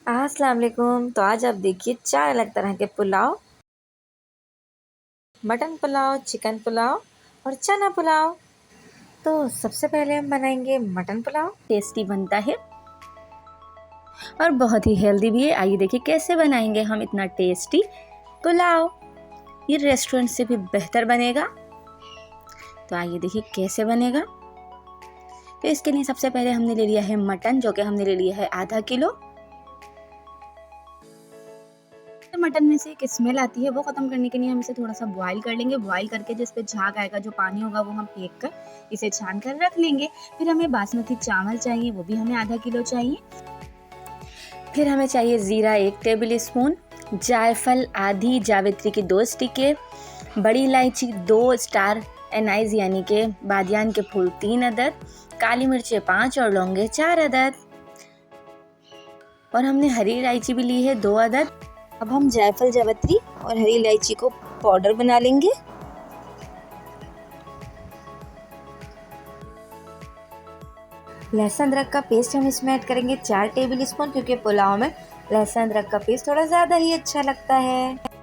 अस्सलाम वालेकुम। तो आज आप देखिए 4 अलग तरह के पुलाव, मटन पुलाव, चिकन पुलाव और चना पुलाव। तो सबसे पहले हम बनाएंगे मटन पुलाव। टेस्टी बनता है और बहुत ही हेल्दी भी है। आइए देखिए कैसे बनाएंगे हम इतना टेस्टी पुलाव। ये रेस्टोरेंट से भी बेहतर बनेगा। तो आइए देखिए कैसे बनेगा। तो इसके लिए सबसे पहले हमने ले लिया है मटन, जो कि हमने ले लिया है आधा किलो। मटन में से एक स्मेल आती है, वो खत्म करने के लिए हम इसे थोड़ा सा बॉईल कर लेंगे। बॉईल करके जिस पे झाग आएगा, जो पानी होगा, वो हम फेंक कर इसे छान कर रख लेंगे। फिर हमें बासमती चावल चाहिए, वो भी हमें आधा किलो चाहिए। फिर हमें चाहिए जीरा 1 टेबल स्पून, जायफल आधी, जावित्री की 2 स्टिके, बड़ी इलायची 2 स्टार एनाइज यानी के बादियान के फूल 3 अदद, काली मिर्चें 5 और लौंगे 4 अदद, और हमने हरी इलायची भी ली है 2 अदद। अब हम जायफल, जावित्री और हरी इलायची को पाउडर बना लेंगे। लहसुन अदरक का पेस्ट हम इसमें ऐड करेंगे 4 टेबल स्पून, क्योंकि पुलाव में लहसुन अदरक का पेस्ट थोड़ा ज़्यादा ही अच्छा लगता है।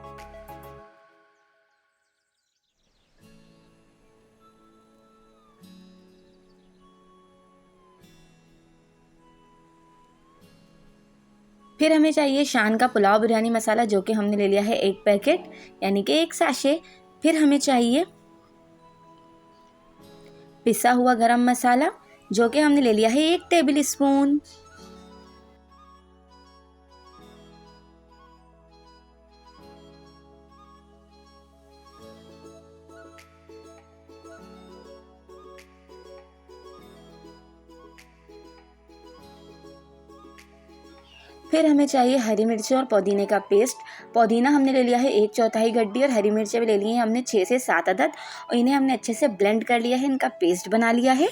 फिर हमें चाहिए शान का पुलाव बिरयानी मसाला, जो कि हमने ले लिया है 1 पैकेट यानी कि 1 साशे। फिर हमें चाहिए पिसा हुआ गरम मसाला, जो कि हमने ले लिया है 1 टेबल स्पून। फिर हमें चाहिए हरी मिर्ची और पुदीने का पेस्ट। पुदीना हमने ले लिया है 1/4 गड्डी और हरी मिर्चें भी ले ली हैं हमने 6 से 7 अदद, और इन्हें हमने अच्छे से ब्लेंड कर लिया है, इनका पेस्ट बना लिया है।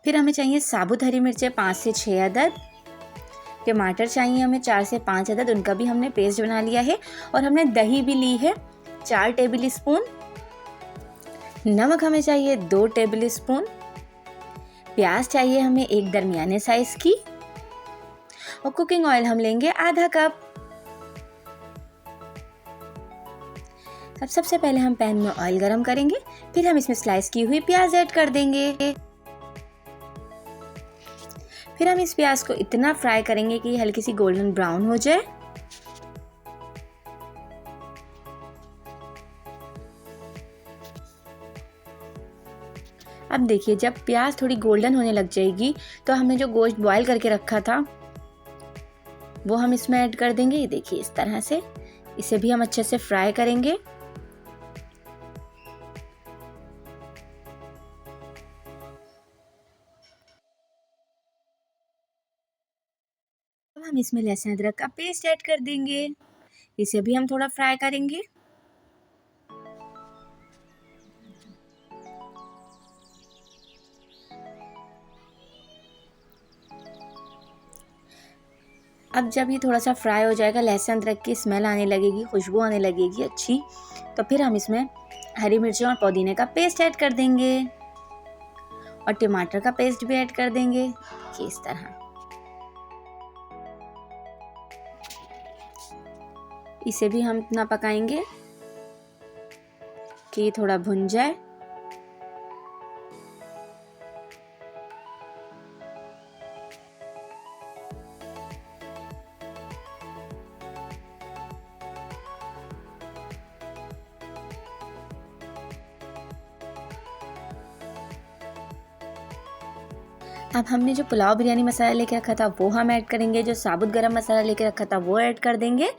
फिर हमें चाहिए साबुत हरी मिर्चें 5 से 6 अदद, टमाटर चाहिए हमें 4 से 5 अदद, उनका भी हमने पेस्ट बना लिया है। और हमने दही भी ली है 4 टेबल स्पून। नमक हमें चाहिए 2 टेबल स्पून। प्याज चाहिए हमें 1 दरमियाने साइज की, और कुकिंग ऑयल हम लेंगे आधा कप। अब सबसे पहले हम पैन में ऑयल गरम करेंगे, फिर हम इसमें स्लाइस की हुई प्याज ऐड कर देंगे। फिर हम इस प्याज को इतना फ्राई करेंगे कि हल्की सी गोल्डन ब्राउन हो जाए। अब देखिए जब प्याज थोड़ी गोल्डन होने लग जाएगी, तो हमने जो गोश्त बॉईल करके रखा था वो हम इसमें ऐड कर देंगे। ये देखिए इस तरह से इसे भी हम अच्छे से फ्राई करेंगे। अब हम इसमें लहसुन अदरक का पेस्ट ऐड कर देंगे, इसे भी हम थोड़ा फ्राई करेंगे। अब जब ये थोड़ा सा फ्राई हो जाएगा, लहसुन अदरक की स्मेल आने लगेगी, खुशबू आने लगेगी अच्छी, तो फिर हम इसमें हरी मिर्ची और पुदीने का पेस्ट ऐड कर देंगे, और टमाटर का पेस्ट भी ऐड कर देंगे। कि इस तरह इसे भी हम इतना पकाएंगे कि ये थोड़ा भुन जाए। अब हमने जो पुलाव बिरयानी मसाला लेके रखा था वो हम ऐड करेंगे, जो साबुत गरम मसाला लेके रखा था वो ऐड कर देंगे,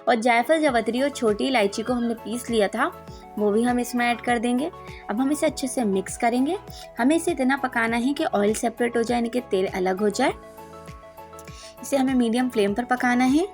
और जायफल, जावित्री और छोटी इलायची को हमने पीस लिया था वो भी हम इसमें ऐड कर देंगे। अब हम इसे अच्छे से मिक्स करेंगे। हमें इसे इतना पकाना है कि ऑयल सेपरेट हो जाए, यानी कि तेल अलग हो जाए। इसे हमें मीडियम फ्लेम पर पकाना है।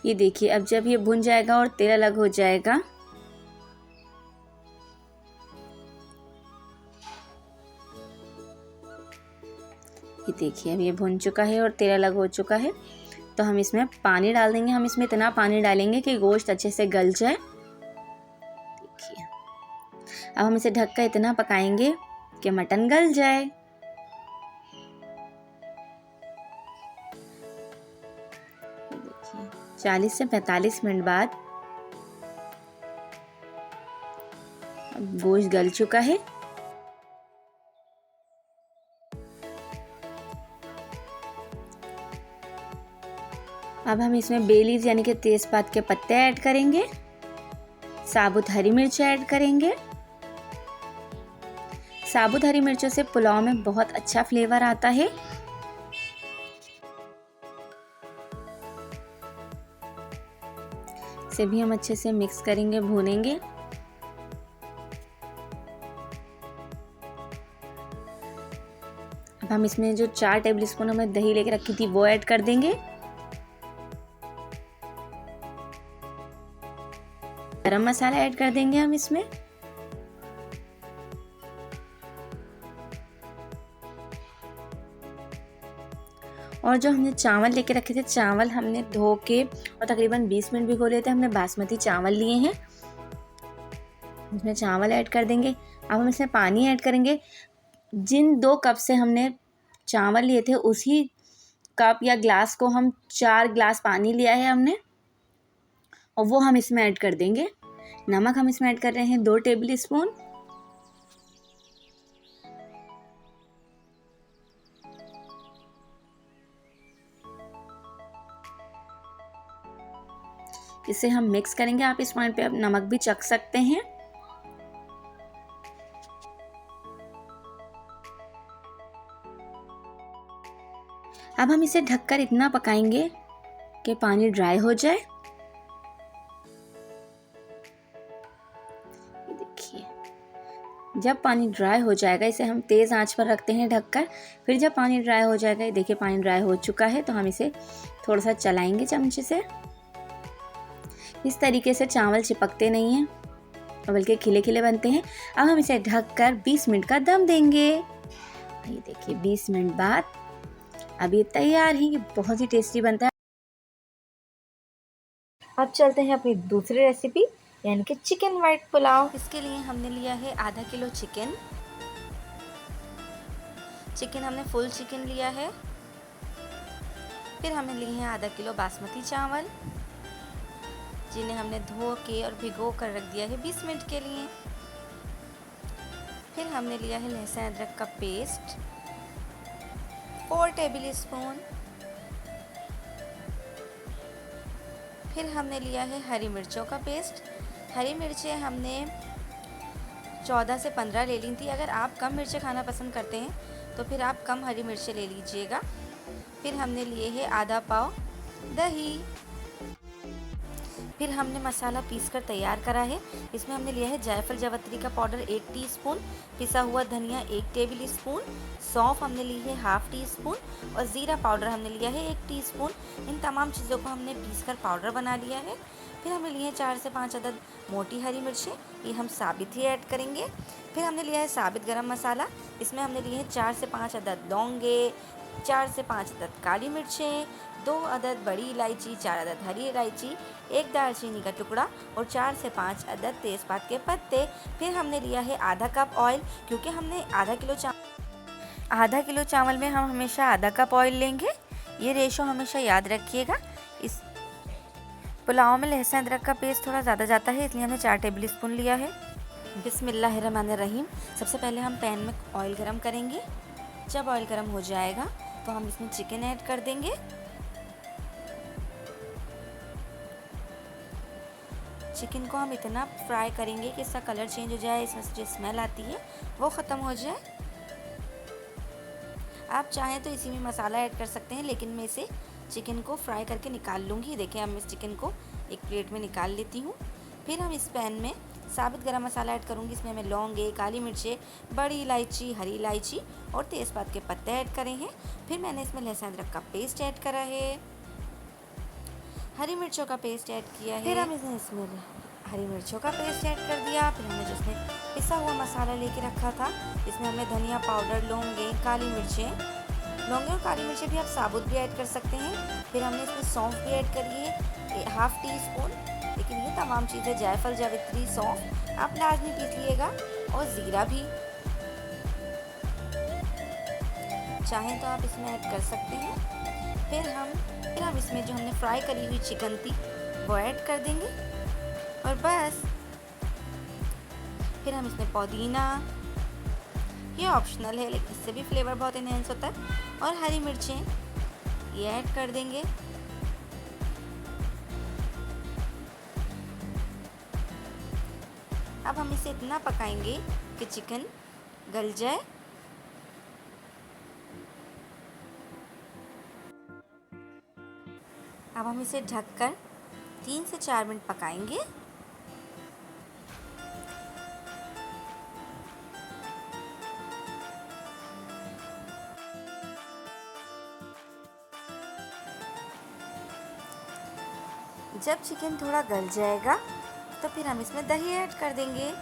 ये देखिए अब जब ये भुन जाएगा और तेल अलग हो जाएगा, ये देखिए अब ये भुन चुका है और तेल अलग हो चुका है। तो हम इसमें पानी डाल देंगे। हम इसमें इतना पानी डालेंगे कि गोश्त अच्छे से गल जाए। देखिए अब हम इसे ढक कर इतना पकाएंगे कि मटन गल जाए। देखिए 40 से 45 मिनट बाद गोश्त गल चुका है। अब हम इसमें बे लीव्स यानी कि तेजपात के पत्ते ऐड करेंगे, साबुत हरी मिर्च ऐड करेंगे। साबुत हरी मिर्चों से पुलाव में बहुत अच्छा फ्लेवर आता है। इसे भी हम अच्छे से मिक्स करेंगे, भूनेंगे। अब हम इसमें जो 4 टेबलस्पून हमने दही लेके रखी थी वो ऐड कर देंगे। गरम मसाला ऐड कर देंगे हम इसमें। और जो हमने चावल लेके रखे थे, चावल हमने धो के और तकरीबन 20 मिनट भिगो लिए थे। हमने बासमती चावल लिए हैं, इसमें चावल ऐड कर देंगे। अब हम इसमें पानी ऐड करेंगे। जिन 2 कप से हमने चावल लिए थे उसी कप या ग्लास को हम 4 ग्लास पानी लिया है हमने, और वो हम इसमें ऐड कर देंगे। नमक हम इसमें ऐड कर रहे हैं 2 टेबल स्पून। इसे हम मिक्स करेंगे। आप इस पॉइंट पे अब नमक भी चख सकते हैं। अब हम इसे ढककर इतना पकाएंगे कि पानी ड्राई हो जाए। देखिए जब पानी ड्राई हो जाएगा, इसे हम तेज़ आंच पर रखते हैं ढककर। फिर जब पानी ड्राई हो जाएगा, देखिए पानी ड्राई हो चुका है, तो हम इसे थोड़ा सा चलाएंगे चमचे से। इस तरीके से चावल चिपकते नहीं हैं, बल्कि खिले खिले बनते हैं। अब हम इसे ढककर 20 मिनट का दम देंगे। ये देखिए 20 मिनट बाद अब ये तैयार है। ये बहुत ही टेस्टी बनता है। अब चलते हैं अपनी दूसरी रेसिपी, यानी कि चिकन वाइट पुलाव। इसके लिए हमने लिया है आधा किलो चिकन। हमने फुल चिकन लिया है। फिर हमने लिए हैं आधा किलो बासमती चावल, जिन्हें हमने धो के और भिगो कर रख दिया है 20 मिनट के लिए। फिर हमने लिया है लहसुन अदरक का पेस्ट 4 टेबल स्पून। फिर हमने लिया है हरी मिर्चों का पेस्ट। हरी मिर्चें हमने 14 से 15 ले ली थी। अगर आप कम मिर्चें खाना पसंद करते हैं तो फिर आप कम हरी मिर्चें ले लीजिएगा। फिर हमने लिए है आधा पाव दही। फिर हमने मसाला पीसकर तैयार करा है। इसमें हमने लिया है जायफल जावित्री का पाउडर 1 टीस्पून, पिसा हुआ धनिया 1 टेबल स्पून, सौंफ हमने ली है 1/2 टीस्पून और ज़ीरा पाउडर हमने लिया है 1 टीस्पून। इन तमाम चीज़ों को हमने पीसकर पाउडर बना लिया है। फिर हमने लिए हैं 4 से 5 अदद मोटी हरी मिर्चें, ये हम साबित ही ऐड करेंगे। फिर हमने लिया है साबित गरम मसाला। इसमें हमने लिए हैं 4 से 5 अदद लौंगे, 4 से 5 अदद काली मिर्चें, 2 अदद बड़ी इलायची, 4 अदद हरी इलायची, 1 दालचीनी का टुकड़ा और 4 से 5 अदद तेज़पात के पत्ते। फिर हमने लिया है आधा कप ऑयल, क्योंकि हमने आधा किलो चावल में हम हमेशा आधा कप ऑयल लेंगे। ये रेशो हमेशा याद रखिएगा। इस पुलाव में लहसुन अदरक का पेस्ट थोड़ा ज़्यादा जाता है, इसलिए हमने 4 टेबल स्पून लिया है। बिस्मिल्लाहिर्रहमानिर्रहीम। सबसे पहले हम पैन में ऑयल गरम करेंगे। जब ऑयल गरम हो जाएगा तो हम इसमें चिकन ऐड कर देंगे। चिकन को हम इतना फ्राई करेंगे कि इसका कलर चेंज हो जाए, इसमें से जो स्मेल आती है वो ख़त्म हो जाए। आप चाहें तो इसी में मसाला ऐड कर सकते हैं, लेकिन मैं इसे चिकन को फ्राई करके निकाल लूँगी। देखिए, अब मैं इस चिकन को एक प्लेट में निकाल लेती हूँ। फिर हम इस पैन में साबित गरम मसाला ऐड करूँगी। इसमें हमें लौंगे, काली मिर्चें, बड़ी इलायची, हरी इलायची और तेज़पात के पत्ते ऐड करे हैं। फिर मैंने इसमें लहसुन अदरक का पेस्ट ऐड करा है। हरी मिर्चों का पेस्ट ऐड किया है। फिर हम इसमें हरी मिर्चों का पेस्ट ऐड कर दिया। फिर हमने जिसमें पिसा हुआ मसाला लेके रखा था, इसमें हमने धनिया पाउडर, लौंगे, काली मिर्चें, लौंगे और काली मिर्चें भी आप साबुत भी ऐड कर सकते हैं। फिर हमने इसमें सौंफ भी ऐड करी है, ½ टीस्पून। लेकिन ये तमाम चीज़ें जायफल, जावित्री, सौंफ आप लाजमी पीस लीजिएगा, और ज़ीरा भी चाहें तो आप इसमें ऐड कर सकते हैं। फिर हम इसमें जो हमने फ्राई करी हुई चिकन थी वो ऐड कर देंगे, और बस। फिर हम इसमें पुदीना, ये ऑप्शनल है लेकिन इससे भी फ्लेवर बहुत इनहेंस होता है, और हरी मिर्चें ये ऐड कर देंगे। अब हम इसे इतना पकाएंगे कि चिकन गल जाए। अब हम इसे ढककर 3 से 4 मिनट पकाएंगे। जब चिकन थोड़ा गल जाएगा तो फिर हम इसमें दही ऐड कर देंगे।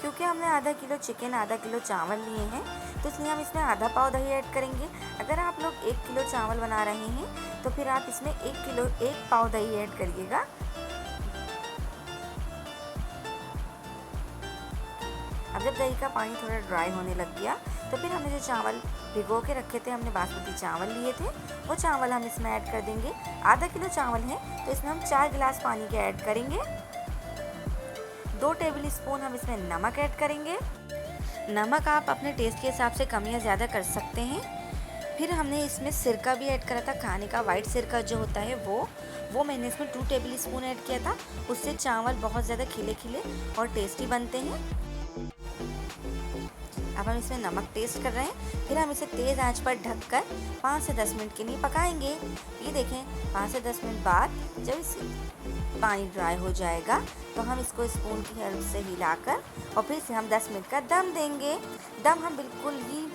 क्योंकि हमने आधा किलो चिकन, आधा किलो चावल लिए हैं, तो इसलिए हम इसमें आधा पाव दही ऐड करेंगे। अगर आप लोग 1 किलो चावल बना रहे हैं तो फिर आप इसमें 1 पाव दही ऐड करिएगा। अब जब दही का पानी थोड़ा ड्राई होने लग गया तो फिर हमने जो चावल भिगो के रखे थे, हमने बासमती चावल लिए थे, वो चावल हम इसमें ऐड कर देंगे। आधा किलो चावल है तो इसमें हम 4 गिलास पानी के ऐड करेंगे। 2 टेबल स्पून हम इसमें नमक ऐड करेंगे। नमक आप अपने टेस्ट के हिसाब से कम या ज़्यादा कर सकते हैं। फिर हमने इसमें सिरका भी ऐड करा था, खाने का वाइट सिरका जो होता है वो मैंने इसमें 2 टेबल स्पून ऐड किया था। उससे चावल बहुत ज़्यादा खिले खिले और टेस्टी बनते हैं। अब हम इसमें नमक टेस्ट कर रहे हैं। फिर हम इसे तेज़ आंच पर ढककर 5 से 10 मिनट के लिए पकाएंगे। ये देखें, 5 से 10 मिनट बाद जब इस पानी ड्राई हो जाएगा तो हम इसको स्पून की हेल्प से हिलाकर और फिर से हम 10 मिनट का दम देंगे। दम हम बिल्कुल ही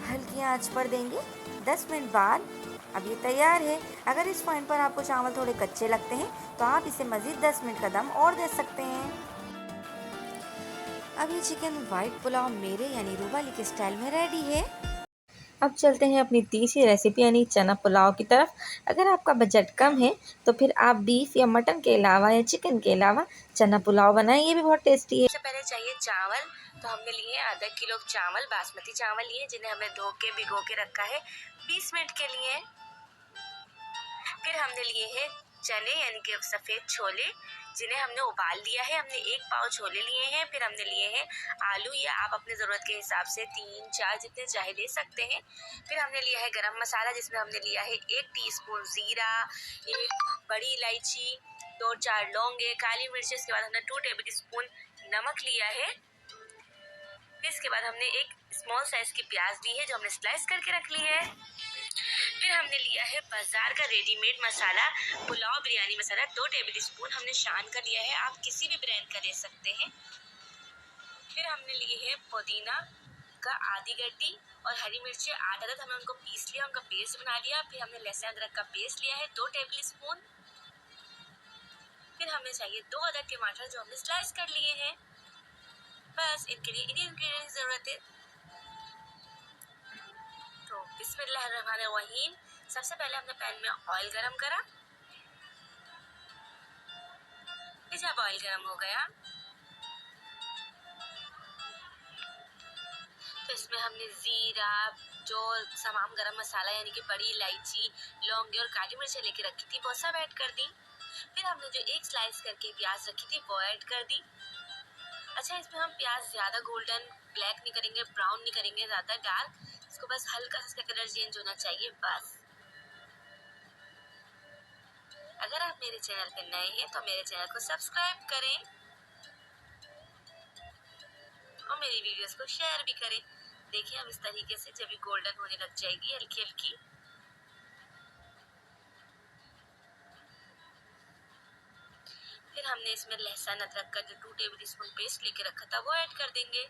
हल्की आंच पर देंगे। 10 मिनट बाद अब ये तैयार है। अगर इस पॉइंट पर आपको चावल थोड़े कच्चे लगते हैं तो आप इसे मज़ीद 10 मिनट का दम और दे सकते हैं। अब ये चिकन वाइट पुलाव मेरे यानी रूबाली के स्टाइल में रेडी है। अब चलते हैं अपनी तीसरी रेसिपी यानी चना पुलाव की तरफ। अगर आपका बजट कम है तो फिर आप बीफ या मटन के अलावा या चिकन के अलावा चना पुलाव बनाएं, ये भी बहुत टेस्टी है। सबसे पहले चाहिए चावल। तो हमने लिए हैं आधा किलो चावल, बासमती चावल लिए, जिन्हें हमने धो के भिगो के रखा है 20 मिनट के लिए। फिर हमने लिए हैं चने यानी कि सफ़ेद छोले, जिन्हें हमने उबाल लिया है। हमने 1 पाव छोले लिए हैं। फिर हमने लिए हैं आलू, या आप अपने ज़रूरत के हिसाब से 3-4 जितने चाहे ले सकते हैं। फिर हमने लिया है गरम मसाला, जिसमें हमने लिया है 1 टीस्पून ज़ीरा, 1 बड़ी इलायची, 2-4 लौंगे, काली मिर्च। इसके बाद हमने 2 टेबल स्पून नमक लिया है। फिर इसके बाद हमने 1 स्मॉल साइज़ की प्याज ली है जो हमने स्लाइस करके रख ली है। फिर हमने लिया है बाजार का रेडीमेड मसाला, पुलाव बिरयानी मसाला, 2 टेबल स्पून हमने शान का लिया है, आप किसी भी ब्रांड का ले सकते हैं। फिर हमने लिए है पुदीना का आधी गड्डी और हरी मिर्ची आधा अदद, हमने उनको पीस लिया, उनका पेस्ट बना लिया। फिर हमने लहसुन अदरक का पेस्ट लिया है 2 टेबल स्पून। फिर हमें चाहिए 2 अदद टमाटर जो हमने स्लाइस कर लिए हैं। बस इनके लिए इन्हीं इंग्रेडिएंट्स की ज़रूरत है। तो बिस्मिल्लाहिर्रहमानिर्रहीम। सबसे पहले हमने पैन में ऑयल गरम करा। जब ऑयल गरम हो गया तो इसमें हमने ज़ीरा, जो तमाम गरम मसाला यानी कि बड़ी इलायची, लौंगे और काली मिर्चें लेके रखी थी वो सब ऐड कर दी। फिर हमने जो 1 स्लाइस करके प्याज रखी थी वो ऐड कर दी। अच्छा, इसमें हम प्याज ज़्यादा गोल्डन ब्लैक नहीं करेंगे, ब्राउन नहीं करेंगे, ज़्यादा डार्क, इसको बस हल्का सा इसका कलर चेंज होना चाहिए बस। अगर आप मेरे चैनल पे नए हैं तो मेरे चैनल को सब्सक्राइब करें और मेरी वीडियोस को शेयर भी करें। देखिए अब इस तरीके से जब ये गोल्डन होने लग जाएगी हल्की हल्की, फिर हमने इसमें लहसुन अदरक का जो 2 टेबल स्पून पेस्ट लेके रखा था वो ऐड कर देंगे।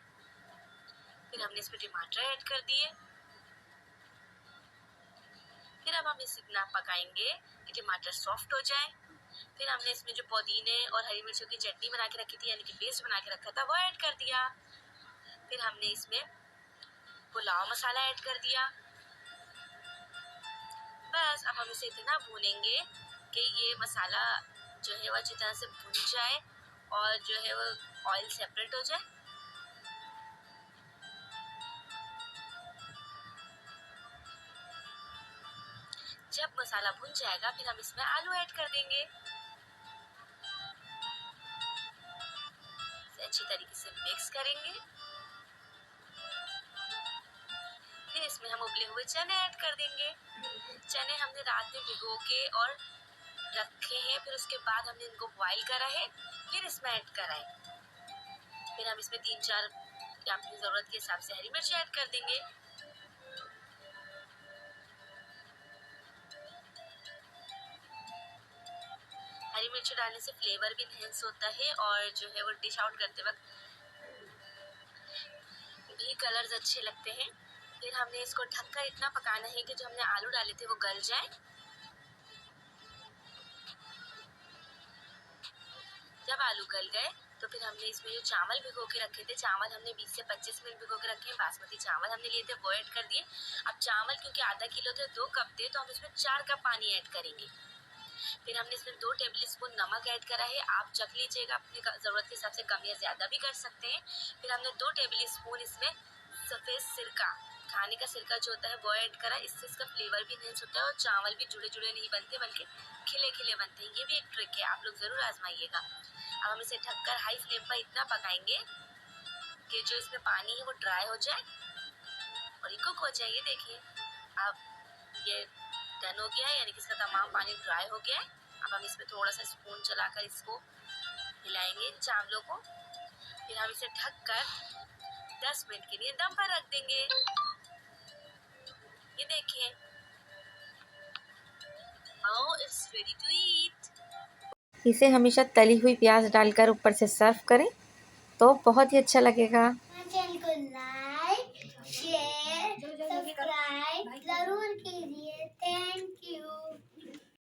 फिर हमने इसमें टमाटर ऐड कर दिए। फिर अब हम इसे इतना पकाएंगे कि टमाटर सॉफ्ट हो जाए। फिर हमने इसमें जो पुदीने और हरी मिर्चों की चटनी बना के रखी थी यानी कि पेस्ट बना के रखा था वो ऐड कर दिया। फिर हमने इसमें पुलाव मसाला ऐड कर दिया। बस अब हम इसे इतना भूनेंगे कि ये मसाला जो है वो अच्छी तरह से भुन जाए और जो है वो ऑयल सेपरेट हो जाए। जब मसाला भुन जाएगा फिर हम इसमें आलू ऐड कर देंगे। इसे अच्छी तरीके से मिक्स करेंगे। फिर इसमें हम उबले हुए चने ऐड कर देंगे। चने हमने रात में भिगो के और रखे हैं, फिर उसके बाद हमने इनको बॉईल करा है, फिर इसमें ऐड करा है। फिर हम इसमें 3-4 अपनी ज़रूरत के हिसाब से हरी मिर्च ऐड कर देंगे। हरी मिर्च डालने से फ्लेवर भी इनहेंस होता है और जो है वो डिश आउट करते वक्त भी कलर्स अच्छे लगते हैं। फिर हमने इसको ढककर इतना पकाना है कि जो हमने आलू डाले थे वो गल जाए। जब आलू गल गए तो फिर हमने इसमें जो चावल भिगो के रखे थे, चावल हमने 20 से 25 मिनट भिगो के रखे हैं, बासमती चावल हमने लिए थे वो ऐड कर दिए। अब चावल क्योंकि आधा किलो थे 2 कप थे तो हम इसमें 4 कप पानी ऐड करेंगे। फिर हमने इसमें 2 टेबल स्पून नमक ऐड करा है, आप चख लीजिएगा, अपनी ज़रूरत के हिसाब से कम या ज़्यादा भी कर सकते हैं। फिर हमने 2 टेबल स्पून इसमें सफ़ेद सिरका, खाने का सिरका जो होता है वो ऐड करा। इससे इसका फ्लेवर भी इनहेंस होता है और चावल भी जुड़े जुड़े नहीं बनते बल्कि खिले खिले बनते हैं। ये भी एक ट्रिक है, आप लोग ज़रूर आजमाइएगा। अब हम इसे ढककर हाई फ्लेम पर इतना पकाएंगे कि जो इसमें पानी है वो ड्राई हो जाए और ये कुक हो जाए। ये देखिए अब ये डन हो गया है, यानी कि इसका तमाम पानी ड्राई हो गया है। अब हम इसमें थोड़ा सा स्पून चलाकर इसको हिलाएंगे चावलों को। फिर हम इसे ढककर 10 मिनट के लिए दम पर रख देंगे। ये देखिए, now it's ready to eat. इसे हमेशा तली हुई प्याज डालकर ऊपर से सर्व करें तो बहुत ही अच्छा लगेगा। चैनल को लाइक शेयर सब्सक्राइब जरूर कीजिए। थैंक